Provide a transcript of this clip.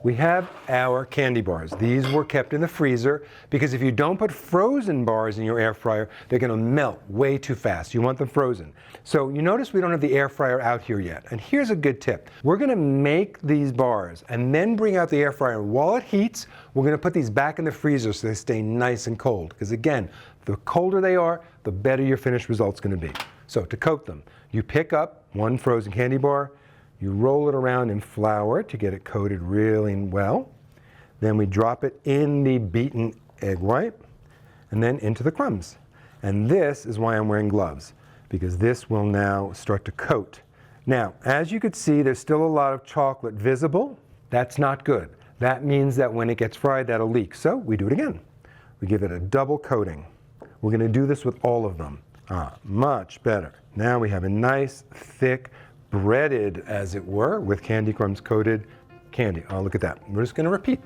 we have our candy bars. These were kept in the freezer because if you don't put frozen bars in your air fryer, they're going to melt way too fast. You want them frozen. So you notice we don't have the air fryer out here yet. And here's a good tip. We're going to make these bars and then bring out the air fryer. While it heats, we're going to put these back in the freezer so they stay nice and cold. Because again, the colder they are, the better your finished result's going to be. So to coat them, you pick up one frozen candy bar, you roll it around in flour to get it coated really well. Then we drop it in the beaten egg white and then into the crumbs. And this is why I'm wearing gloves, because this will now start to coat. Now, as you could see, there's still a lot of chocolate visible. That's not good. That means that when it gets fried, that'll leak. So we do it again. We give it a double coating. We're going to do this with all of them. Much better. Now we have a nice, thick, breaded, as it were, with candy crumbs coated candy. Oh, look at that. We're just going to repeat.